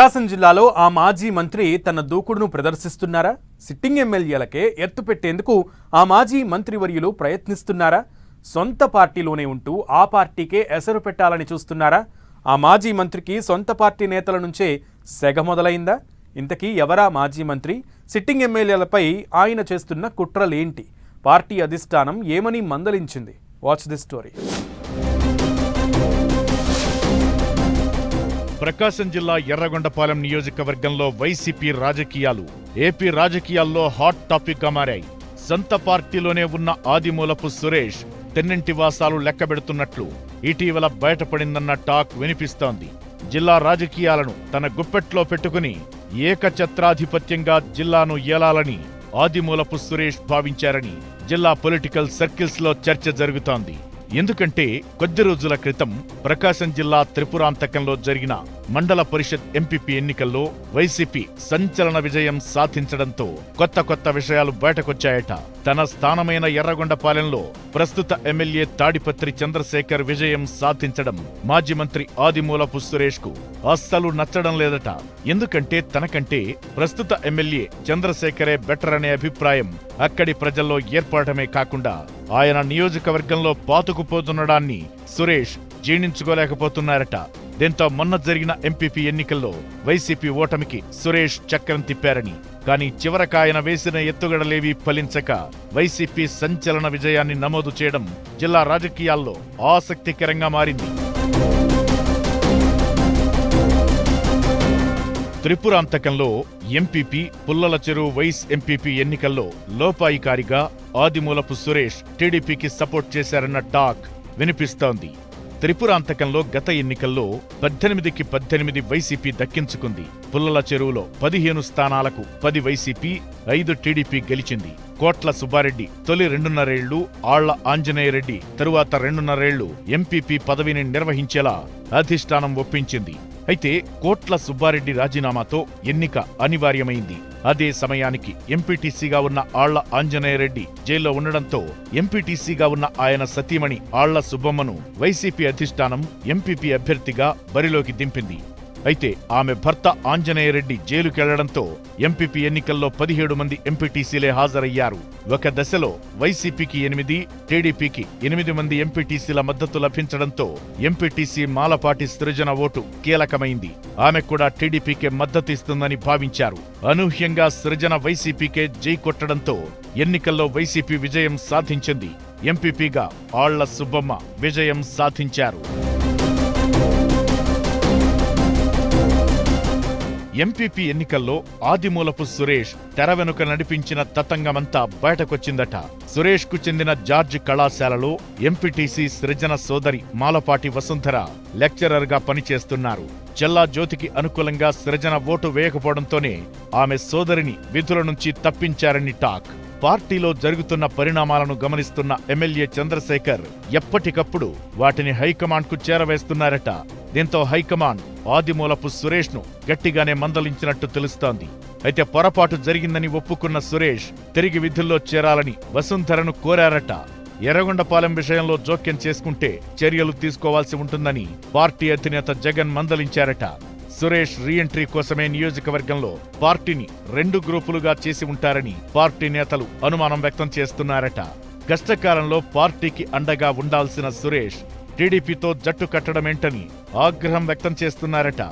ప్రకాశం జిల్లాలో ఆ మాజీ మంత్రి తన దూకుడును ప్రదర్శిస్తున్నారా? సిట్టింగ్ ఎమ్మెల్యేలకే ఎత్తు పెట్టేందుకు ఆ మాజీ మంత్రివర్యులు ప్రయత్నిస్తున్నారా? సొంత పార్టీలోనే ఉంటూ ఆ పార్టీకే ఎసరు పెట్టాలని చూస్తున్నారా? ఆ మాజీ మంత్రికి సొంత పార్టీ నేతల నుంచే సెగ మొదలైందా? ఇంతకీ ఎవరా మాజీ మంత్రి? సిట్టింగ్ ఎమ్మెల్యేలపై ఆయన చేస్తున్న కుట్రలేంటి? పార్టీ అధిష్టానం ఏమని మందలించింది? Watch this story. ప్రకాశం జిల్లా ఎర్రగొండపాలెం నియోజకవర్గంలో వైసీపీ రాజకీయాలు ఏపీ రాజకీయాల్లో హాట్ టాపిక్ గా మారాయి. సొంత పార్టీలోనే ఉన్న ఆదిమూలపు సురేష్ తెన్నింటి వాసాలు లెక్కబెడుతున్నట్లు ఇటీవల బయటపడిందన్న టాక్ వినిపిస్తోంది. జిల్లా రాజకీయాలను తన గుప్పెట్లో పెట్టుకుని ఏకఛత్రాధిపత్యంగా జిల్లాను ఏలాలని ఆదిమూలపు సురేష్ భావించారని జిల్లా పొలిటికల్ సర్కిల్స్ లో చర్చ జరుగుతోంది. ఎందుకంటే కొద్ది రోజుల క్రితం ప్రకాశం జిల్లా త్రిపురాంతకంలో జరిగిన మండల పరిషత్ ఎంపీపీ ఎన్నికల్లో వైసీపీ సంచలన విజయం సాధించడంతో కొత్త విషయాలు బయటకొచ్చాయట. తన స్థానమైన ఎర్రగొండపాలెంలో ప్రస్తుత ఎమ్మెల్యే తాడిపత్రి చంద్రశేఖర్ విజయం సాధించడం మాజీ మంత్రి ఆదిమూలపు సురేష్ కు అస్సలు నచ్చడం లేదట. ఎందుకంటే తనకంటే ప్రస్తుత ఎమ్మెల్యే చంద్రశేఖరే బెటర్ అనే అభిప్రాయం అక్కడి ప్రజల్లో ఏర్పడటమే కాకుండా ఆయన నియోజకవర్గంలో పాతుకుపోతుండడాన్ని సురేష్ జీర్ణించుకోలేకపోతున్నారట. దీంతో మొన్న జరిగిన ఎంపీపీ ఎన్నికల్లో వైసీపీ ఓటమికి సురేష్ చక్రం తిప్పారని, కానీ చివరకు ఆయన వేసిన ఎత్తుగడలేవీ ఫలించక వైసీపీ సంచలన విజయాన్ని నమోదు చేయడం జిల్లా రాజకీయాల్లో ఆసక్తికరంగా మారింది. త్రిపురాంతకంలో ఎంపీపీ పుల్లల చెరువు వైస్ ఎంపీపీ ఎన్నికల్లో లోపాయికారిగా ఆదిమూలపు సురేష్ టీడీపీకి సపోర్ట్ చేశారన్న టాక్ వినిపిస్తోంది. త్రిపురాంతకంలో గత ఎన్నికల్లో 18కి 18 వైసీపీ దక్కించుకుంది. పుల్లల చెరువులో 15 స్థానాలకు 10 వైసీపీ, 5 టీడీపీ గెలిచింది. కోట్ల సుబ్బారెడ్డి తొలి 2.5 ఏళ్లు, ఆళ్ల ఆంజనేయరెడ్డి తరువాత 2.5 ఏళ్లు ఎంపీపీ పదవిని నిర్వహించేలా అధిష్టానం ఒప్పించింది. అయితే కోట్ల సుబ్బారెడ్డి రాజీనామాతో ఎన్నిక అనివార్యమైంది. అదే సమయానికి ఎంపీటీసీగా ఉన్న ఆళ్ల ఆంజనేయరెడ్డి జైల్లో ఉండడంతో ఎంపీటీసీగా ఉన్న ఆయన సతీమణి ఆళ్ల సుబ్బమ్మను వైసీపీ అధిష్టానం ఎంపీపీ అభ్యర్థిగా బరిలోకి దింపింది. అయితే ఆమె భర్త ఆంజనేయరెడ్డి జైలుకెళ్లడంతో ఎంపీపీ ఎన్నికల్లో 17 మంది ఎంపీటీసీలే హాజరయ్యారు. ఒక దశలో వైసీపీకి 8, టీడీపీకి 8 మంది ఎంపీటీసీల మద్దతు లభించడంతో ఎంపీటీసీ మాలపాటి సృజన ఓటు కీలకమైంది. ఆమె కూడా టీడీపీకే మద్దతిస్తుందని భావించారు. అనూహ్యంగా సృజన వైసీపీకే జై కొట్టడంతో ఎన్నికల్లో వైసీపీ విజయం సాధించింది. ఎంపీపీగా ఆళ్ల సుబ్బమ్మ విజయం సాధించారు. ఎంపీపీ ఎన్నికల్లో ఆదిమూలపు సురేష్ తెర వెనుక నడిపించిన తతంగమంతా బయటకొచ్చిందట. సురేష్ కు చెందిన జార్జ్ కళాశాలలో ఎంపీటీసీ సృజన సోదరి మాలపాటి వసుంధర లెక్చరర్ గా పనిచేస్తున్నారు. చెల్లా జ్యోతికి అనుకూలంగా సృజన ఓటు వేయకపోవడంతోనే ఆమె సోదరిని విధుల నుంచి తప్పించారని టాక్. పార్టీలో జరుగుతున్న పరిణామాలను గమనిస్తున్న ఎమ్మెల్యే చంద్రశేఖర్ ఎప్పటికప్పుడు వాటిని హైకమాండ్ కు చేరవేస్తున్నారట. దీంతో హైకమాండ్ ఆదిమూలపు సురేష్ ను గట్టిగానే మందలించినట్టు తెలుస్తోంది. అయితే పొరపాటు జరిగిందని ఒప్పుకున్న సురేష్ తిరిగి విధుల్లో చేరాలని వసుంధరను కోరారట. ఎర్రగొండపాలెం విషయంలో జోక్యం చేసుకుంటే చర్యలు తీసుకోవాల్సి ఉంటుందని పార్టీ అధినేత జగన్ మందలించారట. సురేష్ రీఎంట్రీ కోసమే నియోజకవర్గంలో పార్టీని 2 గ్రూపులుగా చేసి ఉంటారని పార్టీ నేతలు అనుమానం వ్యక్తం చేస్తున్నారట. కష్టకాలంలో పార్టీకి అండగా ఉండాల్సిన సురేష్ టీడీపీతో జట్టు కట్టడమేంటని ఆగ్రహం వ్యక్తం చేస్తున్నారట.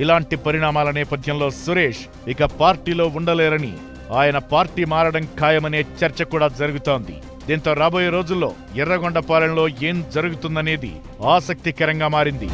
ఇలాంటి పరిణామాల నేపథ్యంలో సురేష్ ఇక పార్టీలో ఉండలేరని, ఆయన పార్టీ మారడం ఖాయమనే చర్చ కూడా జరుగుతోంది. దీంతో రాబోయే రోజుల్లో ఎర్రగొండపాలెంలో ఏం జరుగుతుందనేది ఆసక్తికరంగా మారింది.